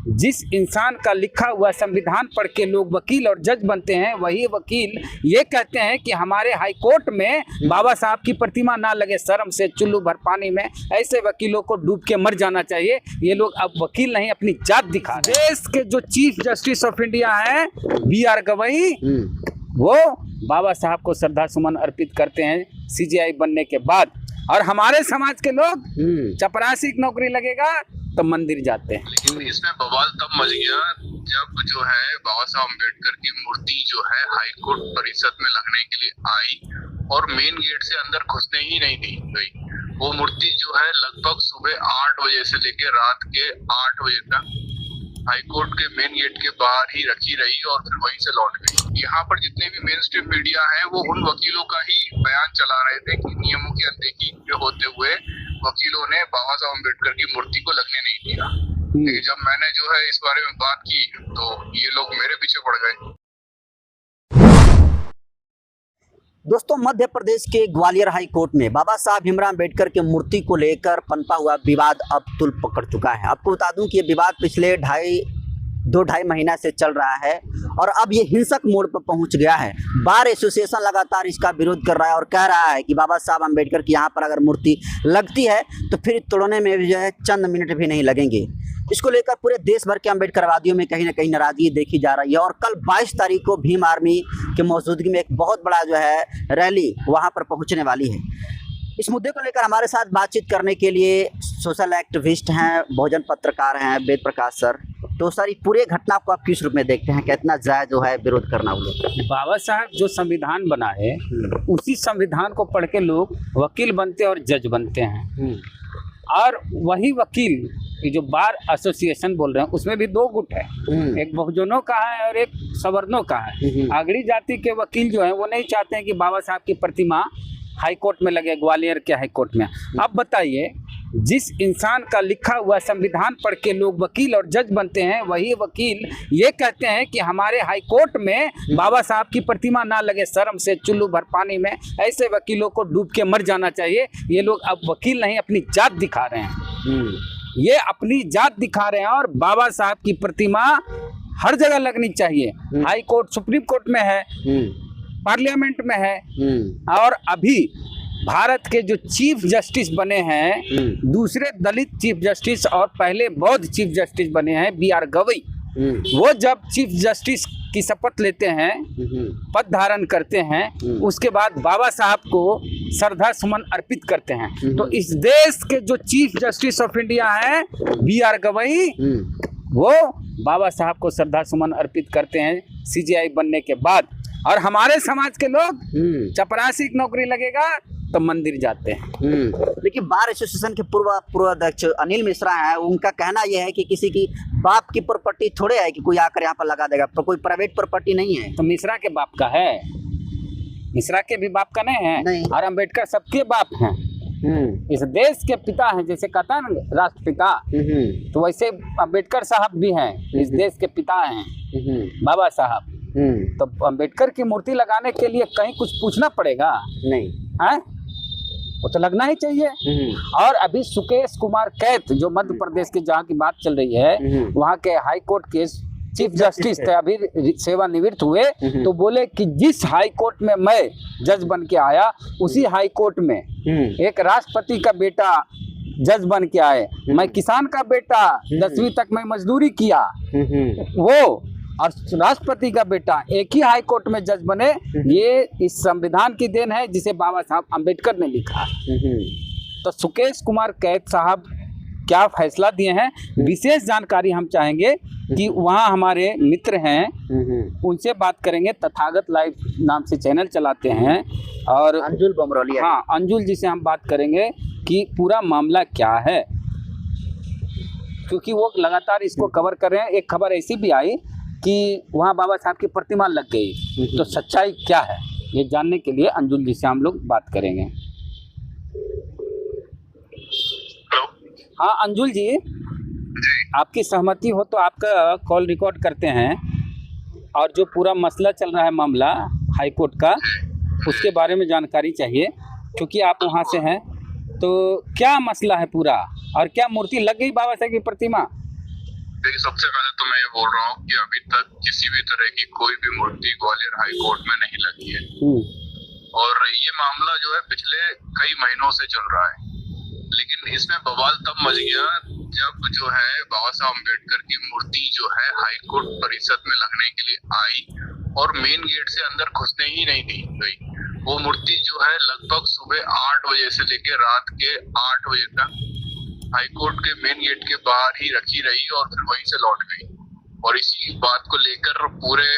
जिस इंसान का लिखा हुआ संविधान पढ़ के लोग वकील और जज बनते हैं, वही वकील ये कहते हैं कि हमारे हाई कोर्ट में बाबा साहब की प्रतिमा ना लगे शर्म से चुल्लू भर पानी में, ऐसे वकीलों को डूब के मर जाना चाहिए। ये लोग अब वकील नहीं, अपनी जात दिखा रहे हैं। देश के जो चीफ जस्टिस ऑफ इंडिया हैं BR गवई, वो बाबा साहब को श्रद्धा सुमन अर्पित करते हैं CJI बनने के बाद। और हमारे समाज के लोग चपरासी की नौकरी लगेगा तो मंदिर जाते हैं। लेकिन इसमें बवाल तब मच गया जब जो है बाबा साहब अम्बेडकर की मूर्ति जो है हाई कोर्ट परिसर में लगने के लिए आई और मेन गेट से अंदर घुसने ही नहीं दी गई। वो मूर्ति जो है लगभग सुबह 8 बजे से लेकर रात के 8 बजे तक हाई कोर्ट के मेन गेट के बाहर ही रखी रही और फिर वहीं से लौट गई। यहाँ पर जितने भी मेन स्ट्रीम मीडिया है वो उन वकीलों का ही बयान चला रहे थे कि नियमों की अनदेखी होते हुए वकीलों ने बाबा साहब अम्बेडकर की मूर्ति को लगने नहीं दिया। लेकिन जब मैंने जो है इस बारे में बात की तो ये लोग मेरे पीछे पड़ गए। दोस्तों, मध्य प्रदेश के ग्वालियर हाई कोर्ट में बाबा साहब भीमराव अम्बेडकर की मूर्ति को लेकर पनपा हुआ विवाद अब तुल पकड़ चुका है। आपको बता दूं कि ये विवाद पिछले 2-2.5 महीना से चल रहा है और अब ये हिंसक मोड़ पर पहुंच गया है। बार एसोसिएशन लगातार इसका विरोध कर रहा है और कह रहा है कि बाबा साहब अम्बेडकर की यहाँ पर अगर मूर्ति लगती है तो फिर तोड़ने में भी जो है चंद मिनट भी नहीं लगेंगे। इसको लेकर पूरे देश भर के अम्बेडकरवादियों में कहीं ना कहीं नाराजगी देखी जा रही है और कल 22 तारीख को भीम आर्मी की मौजूदगी में एक बहुत बड़ा जो है रैली वहाँ पर पहुँचने वाली है। इस मुद्दे को लेकर हमारे साथ बातचीत करने के लिए सोशल एक्टिविस्ट हैं, बहुजन पत्रकार हैं वेद प्रकाश सर। तो सारी पूरे घटना को आप किस रूप में देखते हैं, कितना जायज़ जो है विरोध करना उन्हें? बाबा साहब जो संविधान बना है उसी संविधान को पढ़ के लोग वकील बनते और जज बनते हैं। और वही वकील जो बार एसोसिएशन बोल रहे हैं उसमें भी 2 गुट है, एक बहुजनों का है और एक सवर्णों का है। आगरी जाति के वकील जो है वो नहीं चाहते हैं कि बाबा साहब की प्रतिमा हाई कोर्ट में लगे, ग्वालियर के हाई कोर्ट में। अब बताइए, जिस इंसान का लिखा हुआ संविधान पढ़ के लोग वकील और जज बनते हैं, वही वकील ये कहते हैं कि हमारे हाई कोर्ट में बाबा साहब की प्रतिमा ना लगे शर्म से चुल्लू भर पानी में, ऐसे वकीलों को डूब के मर जाना चाहिए। ये लोग अब वकील नहीं, अपनी जात दिखा रहे हैं। ये अपनी जात दिखा रहे हैं और बाबा साहब की प्रतिमा हर जगह लगनी चाहिए। हाई कोर्ट, सुप्रीम कोर्ट में है, पार्लियामेंट में है। और अभी भारत के जो चीफ जस्टिस बने हैं, दूसरे दलित चीफ जस्टिस और पहले बौद्ध चीफ जस्टिस बने हैं BR गवई, वो जब चीफ जस्टिस की शपथ लेते हैं, पद धारण करते हैं, उसके बाद बाबा साहब को श्रद्धा सुमन अर्पित करते हैं। तो इस देश के जो चीफ जस्टिस ऑफ इंडिया हैं BR गवई, वो बाबा साहब को श्रद्धा सुमन अर्पित करते हैं CJI बनने के बाद। और हमारे समाज के लोग चपरासी की नौकरी लगेगा तो मंदिर जाते हैं। लेकिन बार एसोसिएशन के पूर्व अध्यक्ष अनिल मिश्रा हैं, उनका कहना यह है कि किसी की बाप की प्रॉपर्टी थोड़े है कि कोई आकर यहाँ पर लगा देगा, पर कोई प्राइवेट प्रॉपर्टी नहीं है। तो मिश्रा के बाप का है, मिश्रा के भी बाप का नहीं है नहीं। और अम्बेडकर सबके बाप हैं, इस देश के पिता हैं। जैसे कहता है ना राष्ट्रपिता, तो वैसे अम्बेडकर साहब भी हैं, इस देश के पिता हैं बाबा साहब। तो अम्बेडकर की मूर्ति लगाने के लिए कहीं कुछ पूछना पड़ेगा नहीं है, वो तो लगना ही चाहिए। और अभी सुकेश कुमार कैत जो मध्य प्रदेश के जहाँ की बात चल रही है, वहाँ के हाई कोर्ट के चीफ जस्टिस थे, अभी सेवानिवृत्त हुए, तो बोले कि जिस हाई कोर्ट में मैं जज बन के आया उसी हाई कोर्ट में एक राष्ट्रपति का बेटा जज बन के आए, मैं किसान का बेटा 10वीं तक मैं मजदूरी किया, वो और राष्ट्रपति का बेटा एक ही हाई कोर्ट में जज बने। ये इस संविधान की देन है जिसे बाबा साहब अम्बेडकर ने लिखा। तो सुकेश कुमार कैत साहब क्या फैसला दिए हैं, विशेष जानकारी हम चाहेंगे कि वहाँ हमारे मित्र हैं, उनसे बात करेंगे। तथागत लाइव नाम से चैनल चलाते हैं और अंजुल बमरौलिया, हाँ अंजुल जी से हम बात करेंगे कि पूरा मामला क्या है, क्योंकि वो लगातार इसको कवर कर रहे हैं। एक खबर ऐसी भी आई कि वहाँ बाबा साहब की प्रतिमा लग गई, तो सच्चाई क्या है ये जानने के लिए अंजुल जी से हम लोग बात करेंगे। हाँ अंजुल जी, आपकी सहमति हो तो आपका कॉल रिकॉर्ड करते हैं और जो पूरा मसला चल रहा है मामला हाई कोर्ट का, उसके बारे में जानकारी चाहिए, क्योंकि आप वहाँ से हैं। तो क्या मसला है पूरा और क्या मूर्ति लग गई बाबा साहब की प्रतिमा? देखिए, सबसे पहले तो मैं ये बोल रहा हूँ कि अभी तक किसी भी तरह की कोई भी मूर्ति ग्वालियर हाई कोर्ट में नहीं लगी है। और ये मामला जो है पिछले कई महीनों से चल रहा है, लेकिन इसमें बवाल तब मच गया जब जो है बाबा साहब अम्बेडकर की मूर्ति जो है हाई कोर्ट परिसर में लगने के लिए आई और मेन गेट से अंदर घुसने ही नहीं दी गई। वो मूर्ति जो है लगभग सुबह 8 बजे से लेकर रात के 8 बजे तक हाई कोर्ट के मेन गेट के बाहर ही रखी रही और फिर वहीं से लौट गई। और इसी बात को लेकर पूरे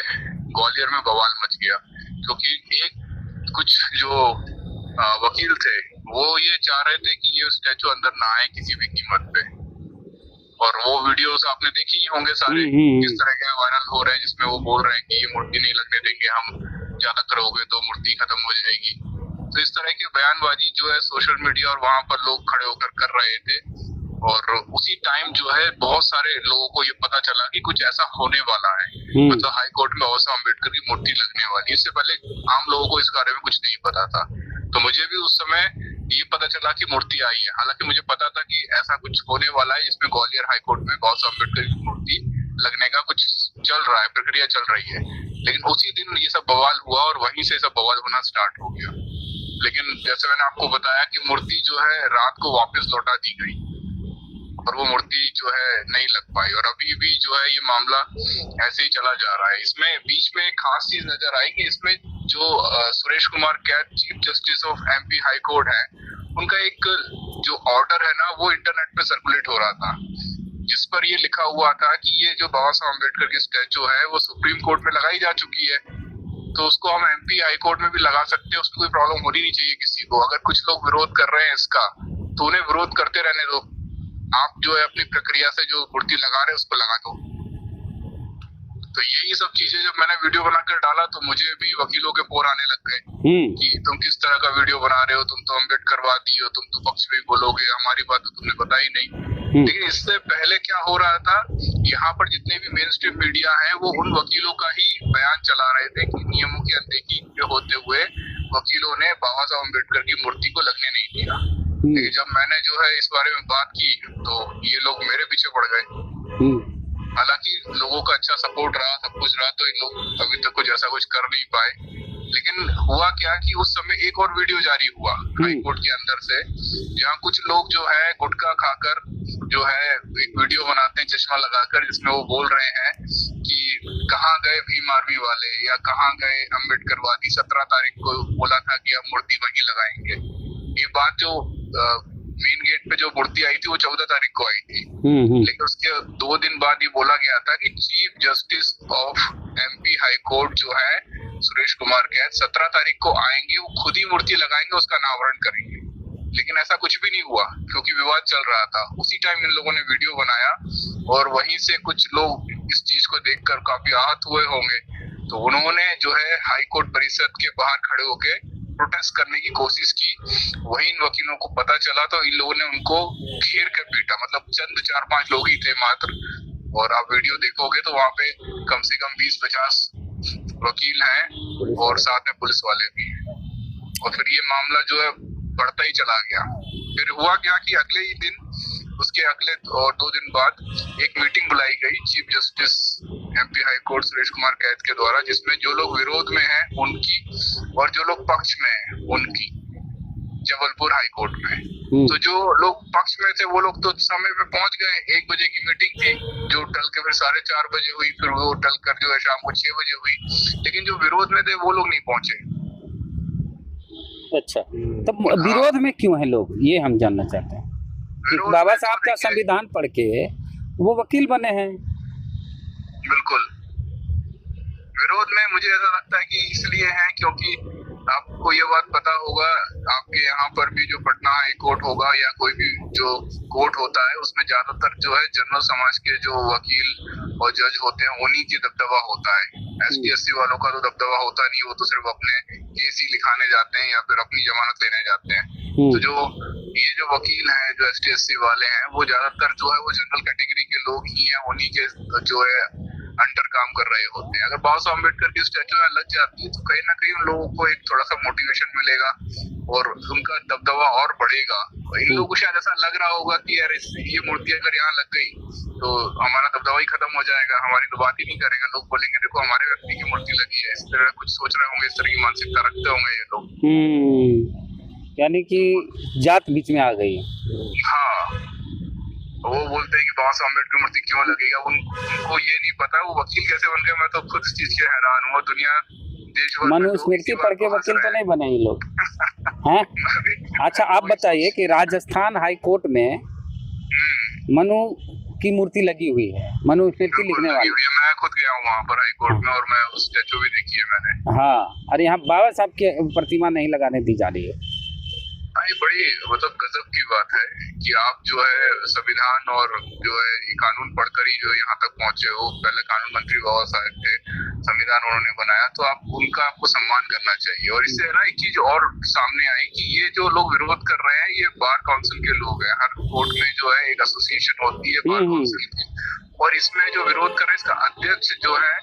ग्वालियर में बवाल मच गया, क्योंकि कुछ जो वकील थे वो ये चाह रहे थे कि ये स्टैचू अंदर ना आए किसी भी कीमत पे। और वो वीडियोस आपने देखी ही होंगे सारे, किस तरह के वायरल हो रहे हैं, जिसमें वो बोल रहे हैं कि ये मूर्ति नहीं लगने देंगे हम, ज्यादा करोगे तो मूर्ति खत्म हो जाएगी। तो इस तरह की बयानबाजी जो है सोशल मीडिया और वहां पर लोग खड़े होकर कर रहे थे। और उसी टाइम जो है बहुत सारे लोगों को ये पता चला कि कुछ ऐसा होने वाला है, मतलब हाई कोर्ट में बाबा साहब अम्बेडकर की मूर्ति लगने वाली है। इससे पहले आम लोगों को इस बारे में कुछ नहीं पता था। तो मुझे भी उस समय ये पता चला कि मूर्ति आई है, हालांकि मुझे पता था कि ऐसा कुछ होने वाला है जिसमें ग्वालियर हाई कोर्ट में बाबा साहब अम्बेडकर की मूर्ति लगने का कुछ चल रहा है, प्रक्रिया चल रही है। लेकिन उसी दिन ये सब बवाल हुआ और वहीं से सब बवाल होना स्टार्ट हो गया। लेकिन जैसे मैंने आपको बताया कि मूर्ति जो है रात को वापस लौटा दी गई और वो मूर्ति जो है नहीं लग पाई, और अभी भी जो है ये मामला ऐसे ही चला जा रहा है। इसमें बीच में एक खास चीज नजर आई कि इसमें जो Suresh Kumar Kait chief justice of MP high court है, उनका एक जो ऑर्डर है ना वो इंटरनेट पे सर्कुलेट हो रहा था, जिस पर ये लिखा हुआ था कि ये जो बाबा साहब अम्बेडकर की स्टैचू है वो सुप्रीम कोर्ट में लगाई जा चुकी है, तो उसको हम एमपी हाई कोर्ट में भी लगा सकते हैं, उसमें कोई प्रॉब्लम होनी नहीं चाहिए किसी को। अगर कुछ लोग विरोध कर रहे हैं इसका तो उन्हें विरोध करते रहने दो, आप जो है अपनी प्रक्रिया से जो मूर्ति लगा रहे हैं उसको लगा दो। तो यही सब चीजें जब मैंने वीडियो बनाकर डाला तो मुझे भी वकीलों के फोन आने लग गए कि तुम किस तरह का वीडियो बना रहे हो, तुम तो अम्बेडकरवादी हो, तुम तो पक्ष में बोलोगे, हमारी बात तो तुमने बताई नहीं। लेकिन इससे पहले क्या हो रहा था, यहाँ पर जितने भी मेन स्ट्रीम मीडिया है वो उन वकीलों का ही बयान चला रहे थे कि नियमों की अनदेखी होते हुए वकीलों ने बाबा साहब अम्बेडकर की मूर्ति को लगने नहीं दिया। लेकिन जब मैंने जो है इस बारे में बात की तो ये लोग मेरे पीछे पड़ गए। हालांकि लोगों का अच्छा सपोर्ट रहा, सब कुछ रहा, तो इन लोग अभी तक कुछ ऐसा कुछ कर नहीं पाए। लेकिन हुआ क्या कि उस समय एक और वीडियो जारी हुआ हाई कोर्ट के अंदर से, जहाँ कुछ लोग जो है गुटखा खाकर जो है एक वीडियो बनाते हैं चश्मा लगाकर, जिसमें वो बोल रहे हैं कि कहाँ गए भीम आर्मी वाले या कहाँ गए अम्बेडकरवादी, 17 तारीख को बोला था कि हम मूर्ति वहीं लगाएंगे। ये बात जो मेन गेट पे जो मूर्ति आई थी वो 14 तारीख को आई थी, लेकिन उसके 2 दिन बाद ये बोला गया था कि chief justice of MP high court जो है सुरेश कुमार कैथ 17 तारीख को आएंगे, वो खुद ही मूर्ति लगाएंगे, उसका अनावरण करेंगे। लेकिन ऐसा कुछ भी नहीं हुआ क्योंकि विवाद चल रहा था। उसी टाइम इन लोगों ने वीडियो बनाया और वहीं से कुछ लोग इस चीज को देखकर काफी आहत हुए होंगे, तो उन्होंने जो है हाई कोर्ट परिसर के बाहर खड़े होके प्रोटेस्ट करने की कोशिश की। वही इन वकीलों को पता चला तो इन लोगों ने उनको घेर कर पीटा, मतलब चंद 4-5 लोग ही थे मात्र। और आप वीडियो देखोगे तो वहाँ पे कम से कम 20-50 वकील हैं और साथ में पुलिस वाले भी हैं। और फिर ये मामला जो है बढ़ता ही चला गया। फिर हुआ क्या कि अगले ही दिन, उसके अगले और 2 दिन बाद एक मीटिंग बुलाई गई chief justice MP high court Suresh Kumar Kait के द्वारा, जिसमें जो लोग विरोध में हैं उनकी और जो लोग पक्ष में हैं उनकी, जबलपुर हाई कोर्ट में। तो जो लोग पक्ष में थे वो लोग तो समय पे पहुंच गए। 1 बजे की मीटिंग थी जो टल के फिर 4:30 बजे हुई, फिर वो टल कर जो है शाम को 6 बजे हुई। लेकिन जो विरोध में थे वो लोग नहीं पहुंचे। अच्छा, तब विरोध में क्यों है लोग, ये हम जानना चाहते हैं। बाबा साहब का संविधान पढ़ के वो वकील बने हैं। बिल्कुल, विरोध में मुझे ऐसा लगता है कि इसलिए है क्योंकि आपको ये बात पता होगा, आपके यहाँ पर भी जो पटना हाई कोर्ट होगा या कोई भी जो कोर्ट होता है उसमें ज्यादातर जो है जनरल समाज के जो वकील और जज होते हैं उन्हीं की दबदबा होता है। ST-SC वालों का तो दबदबा होता नहीं, वो तो सिर्फ अपने केस ही लिखाने जाते हैं या फिर अपनी जमानत लेने जाते हैं। तो जो ये जो वकील हैं जो ST-SC वाले हैं वो ज्यादातर जो है वो जनरल कैटेगरी के लोग ही हैं, उन्हीं के जो है अंडर काम कर रहे होते हैं। अगर बाबा साहब अम्बेडकर की स्टैचू यहाँ लग जाती है तो कहीं ना कहीं उन लोगों को एक थोड़ा सा मोटिवेशन मिलेगा और उनका दबदबा और बढ़ेगा। इन लोगों को शायद ऐसा लग रहा होगा कि यार ये मूर्ति अगर यहाँ लग गई तो हमारा दबदबा ही खत्म हो जाएगा, हमारी तो बात ही नहीं करेंगे, लोग बोलेंगे देखो हमारे व्यक्ति की मूर्ति लगी है। इस तरह कुछ सोच रहे होंगे, इस तरह की मानसिकता रखते होंगे ये लोग। यानी कि जात बीच में आ गई। हाँ, वो बोलते हैं कि बाबा साहब अम्बेडकर मूर्ति क्यों लगेगा, उनको ये नहीं पता वो वकील कैसे बन गए। मैं तो खुद इस चीज के हैरान हूँ। दुनिया देश भर में मनुस्मृति पढ़ के वकील तो नहीं बने ये लोग हैं। अच्छा आप बताइए कि राजस्थान हाई कोर्ट में मनु की मूर्ति लगी हुई है, मनुस्मृति लिखने वाली। मैं खुद गया हूँ वहाँ पर हाई कोर्ट में और मैं उस स्टैचू भी देखी है मैंने। हाँ, और यहाँ बाबा साहब की प्रतिमा नहीं लगाने दी जा रही है। ये बड़ी मतलब गजब की बात है कि आप जो है संविधान और जो है ये कानून पढ़कर ही जो यहाँ तक पहुंचे हो। पहले कानून मंत्री बाबा साहब थे, संविधान उन्होंने बनाया, तो आप उनका आपको सम्मान करना चाहिए। और इससे ना एक चीज और सामने आई कि ये जो लोग विरोध कर रहे हैं ये बार काउंसिल के लोग हैं। हर कोर्ट में जो है एक एसोसिएशन होती है बार काउंसिल की, और इसमें जो विरोध कर रहे हैं इसका अध्यक्ष जो है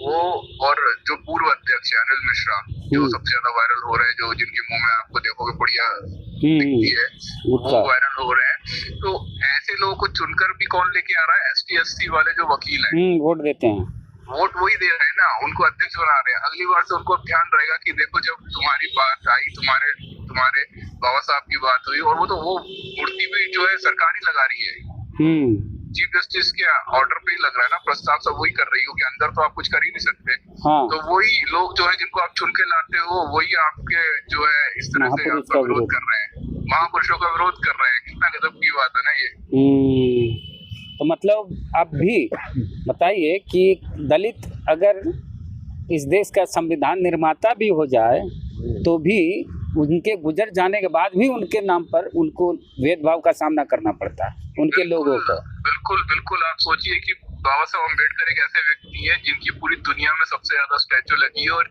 वो, और जो पूर्व अध्यक्ष है अनिल मिश्रा, जो सबसे ज्यादा वायरल हो रहे हैं, जो जिनके मुंह में आपको देखोगे बढ़िया दिखती है, वो वायरल हो रहे हैं। तो ऐसे लोगों को चुनकर भी कौन लेके आ रहा है? ST SC वाले जो वकील हैं वोट देते हैं, वोट वही दे रहे हैं ना, उनको अध्यक्ष बना रहे हैं। अगली बार से उनको ध्यान रहेगा कि देखो जब तुम्हारी बात आई, तुम्हारे बाबा साहब की बात हुई, और वो मूर्ति भी जो है सरकार ही लगा रही है, चीफ जस्टिस के ऑर्डर पे ही लग रहा है ना, प्रस्ताव सब वही कर रही हो कि अंदर तो आप कुछ कर ही नहीं सकते। हाँ। तो वही लोग जो है जिनको आप चुन के लाते हो वही आपके जो है इस तरह से आपका विरोध कर रहे हैं, महापुरुषों का विरोध कर रहे हैं। कितना गजब की बात है ना ये। तो मतलब आप भी बताइए कि दलित अगर इस देश का संविधान निर्माता भी हो जाए तो भी उनके गुजर जाने के बाद भी उनके नाम पर उनको भेदभाव का सामना करना पड़ता है उनके लोगों को। बिल्कुल बिल्कुल, आप सोचिए कि बाबा साहब अम्बेडकर एक ऐसे व्यक्ति है जिनकी पूरी दुनिया में सबसे ज्यादा स्टैचू लगी है, और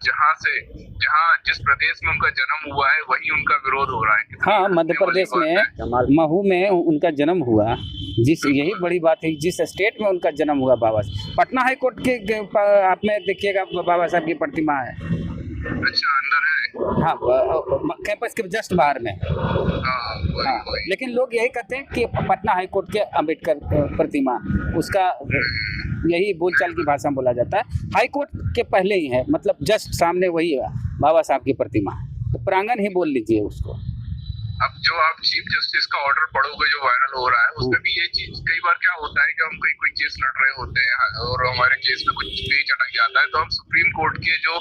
जिस प्रदेश में उनका जन्म हुआ है वही उनका विरोध हो रहा है। हाँ, मध्य प्रदेश में महू में उनका जन्म हुआ, यही बड़ी बात है, जिस स्टेट में उनका जन्म हुआ बाबा साहब। पटना हाई कोर्ट के आप में देखिएगा बाबा साहब की प्रतिमा है। अच्छा, अंदर है? हाँ, कैंपस के जस्ट बाहर में। हाँ, लेकिन लोग यही कहते हैं कि पटना हाई कोर्ट के अम्बेडकर प्रतिमा, उसका यही बोलचाल की भाषा में बोला जाता है। हाई कोर्ट के पहले ही है, मतलब जस्ट सामने वही है बाबा साहब की प्रतिमा, तो प्रांगण ही बोल लीजिए उसको। अब जो आप चीफ जस्टिस का ऑर्डर पढ़ोगे जो वायरल हो रहा है, उसमें भी ये चीज कई बार क्या होता है कि हम कोई केस लड़ रहे होते हैं और हमारे केस में कुछ पेच अटक जाता है, तो हम सुप्रीम कोर्ट के जो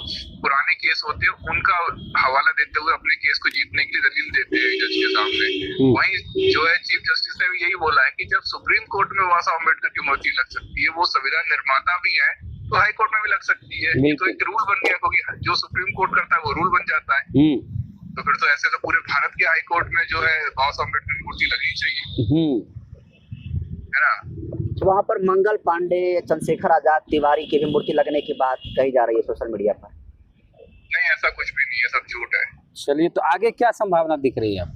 पुराने केस होते हैं उनका हवाला देते हुए अपने केस को जीतने के लिए दलील देते हैं जज के सामने। वहीं जो है चीफ जस्टिस ने भी यही बोला है कि जब सुप्रीम कोर्ट में बाबा साहब अम्बेडकर की मूर्ति लग सकती है, वो संविधान निर्माता भी है, तो हाई कोर्ट में भी लग सकती है। तो एक रूल बन गया, क्योंकि जो सुप्रीम कोर्ट करता है वो रूल बन जाता है। तो फिर तो ऐसे तो पूरे भारत के हाई कोर्ट में जो है बाबा साहब अम्बेडकर की मूर्ति लगनी चाहिए, है ना। तो वहाँ पर मंगल पांडे, चंद्रशेखर आजाद, तिवारी की भी मूर्ति लगने की बात कही जा रही है सोशल मीडिया पर। नहीं, ऐसा कुछ भी नहीं है, सब झूठ है। चलिए, तो आगे क्या संभावना दिख रही है?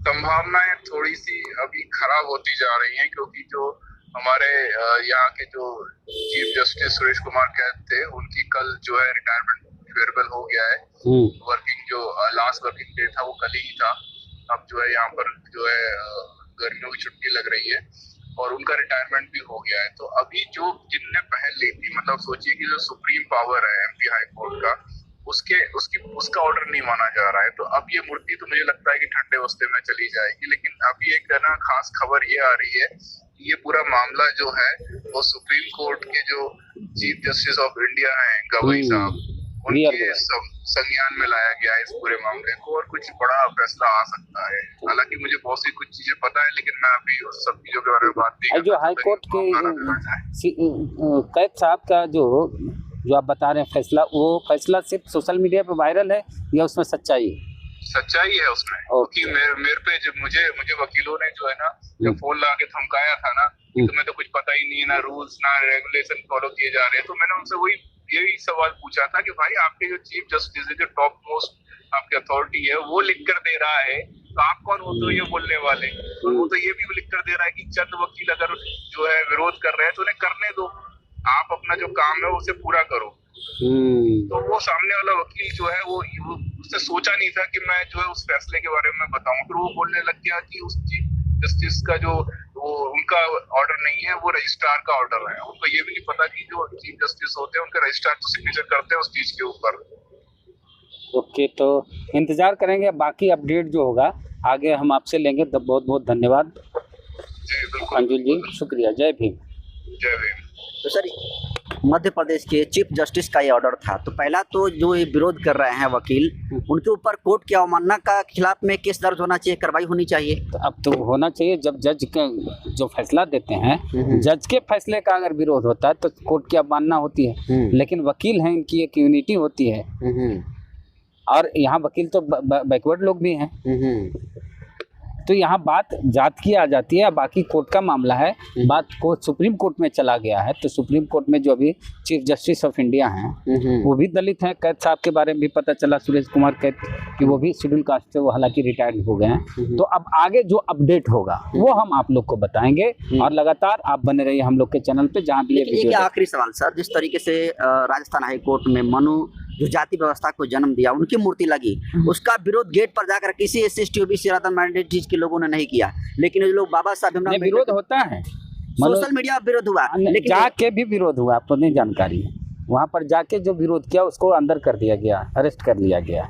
संभावनाएं थोड़ी सी अभी खराब होती जा रही हैं, क्योंकि जो हमारे यहाँ के जो चीफ जस्टिस सुरेश कुमार कैद थे, उनकी कल जो है रिटायरमेंट फेयरवेल हो गया है। वर्किंग जो लास्ट वर्किंग डे था वो कल ही था। अब जो है यहाँ पर जो है गर्मियों की छुट्टी लग रही है और उनका रिटायरमेंट भी हो गया है। तो अभी जो जिनने पहल ली थी, मतलब सोचिए कि जो सुप्रीम पावर है MP हाई कोर्ट का, उसका ऑर्डर नहीं माना जा रहा है। तो अब ये मूर्ति तो मुझे लगता है कि ठंडे वस्ते में चली जाएगी। लेकिन अभी एक ना खास खबर ये आ रही है, ये पूरा मामला जो है वो सुप्रीम कोर्ट के जो चीफ जस्टिस ऑफ इंडिया हैं गवई साहब, उनके संज्ञान में लाया गया है इस पूरे मामले को, और कुछ बड़ा फैसला आ सकता है। हालांकि मुझे बहुत सी कुछ चीजें पता है, लेकिन मैं अभी उस सब चीजों के बारे में बात नहीं जो हाई कोर्ट के कैद साहब का जो आप बता रहे हैं फैसला, वो फैसला सिर्फ सोशल मीडिया पे वायरल है या उसमें सच्चाई है उसमें? क्योंकि मेरे पे जब मुझे वकीलों ने जो है ना जब फोन लगा के धमकाया था ना कि तुम्हें तो कुछ पता ही नहीं है, ना रूल्स ना रेगुलेशन फॉलो किए जा रहे हैं, तो मैंने उनसे यही सवाल पूछा था कि भाई आपके जो चीफ जस्टिस है, जो टॉप मोस्ट आपकी अथॉरिटी है, वो लिख कर दे रहा है, तो आप कौन होते हो ये बोलने वाले? और वो तो ये भी लिख कर दे रहा है कि चंद वकील अगर जो है विरोध कर रहे हैं तो उन्हें करने दो। आप अपना जो काम है उसे पूरा करो। तो वो सामने वाला वकील जो है वो उसने सोचा नहीं था कि मैं जो है उस फैसले के बारे में बताऊं। फिर वो बोलने लग गया कि उस चीफ जस्टिस का जो वो उनका ऑर्डर नहीं है, वो रजिस्ट्रार का ऑर्डर है। उनको ये भी नहीं पता कि जो चीफ जस्टिस होते हैं उनके रजिस्ट्रार तो सिग्नेचर करते हैं उस चीज के ऊपर। ओके, तो इंतजार करेंगे, बाकी अपडेट जो होगा आगे हम आपसे लेंगे। तो बहुत बहुत धन्यवाद जी बिल्कुल अंजुल जी, शुक्रिया। जय भीम। जय भीम। तो सर मध्य प्रदेश के चीफ जस्टिस का ये ऑर्डर था, तो पहला तो जो ये विरोध कर रहे हैं वकील, उनके ऊपर कोर्ट की अवमानना का खिलाफ में केस दर्ज होना चाहिए, कार्रवाई होनी चाहिए। तो अब तो होना चाहिए, जब जज का जो फैसला देते हैं, जज के फैसले का अगर विरोध होता है तो कोर्ट की अवमानना होती है। लेकिन वकील हैं, इनकी एक यूनिटी होती है। और यहाँ वकील तो बैकवर्ड लोग भी हैं। तो यहाँ बात जात की आ जाती है, बाकी कोर्ट का मामला है। बात को सुप्रीम कोर्ट में चला गया है, तो सुप्रीम कोर्ट में जो अभी चीफ जस्टिस ऑफ इंडिया हैं वो भी दलित हैं। कैद साहब के बारे में भी पता चला, सुरेश कुमार कैद, कि वो भी शेड्यूल कास्ट से, वो हालांकि रिटायर्ड हो गए हैं। तो अब आगे जो अपडेट होगा वो हम आप लोग को बताएंगे, और लगातार आप बने रहिए हम लोग के चैनल पे, जहाँ भी ये लेकिन एक आखिरी सवाल सर, जिस तरीके से राजस्थान हाई कोर्ट में मनु जो जाति व्यवस्था को जन्म दिया, उनकी मूर्ति लगी, उसका विरोध गेट पर जाकर किसी SC/ST OBC माइनॉरिटीज के लोगों ने नहीं किया। लेकिन जो लोग बाबा साहब भीमराव विरोध होता है, सोशल मीडिया पर विरोध हुआ, लेकिन जाके भी विरोध हुआ, आपको नहीं जानकारी है। वहाँ पर जाके जो विरोध किया उसको अंदर कर दिया गया, अरेस्ट कर लिया गया।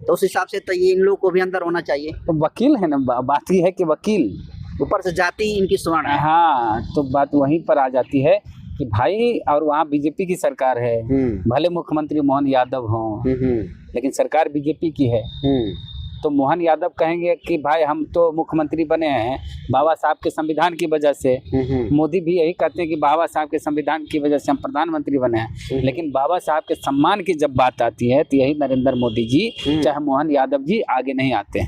तो उस हिसाब से तो ये इन लोगों को भी अंदर होना चाहिए। तो वकील है ना, बात ये है कि वकील, ऊपर से जाति इनकी स्वर्ण है। हाँ, तो बात वहीं पर आ जाती है कि भाई, और वहाँ बीजेपी की सरकार है, भले मुख्यमंत्री मोहन यादव हों, लेकिन सरकार बीजेपी की है। तो मोहन यादव कहेंगे कि भाई हम तो मुख्यमंत्री बने हैं बाबा साहब के संविधान की वजह से। मोदी भी यही कहते हैं कि बाबा साहब के संविधान की वजह से हम प्रधानमंत्री बने हैं। लेकिन बाबा साहब के सम्मान की जब बात आती है तो यही नरेंद्र मोदी जी चाहे मोहन यादव जी आगे नहीं आते हैं।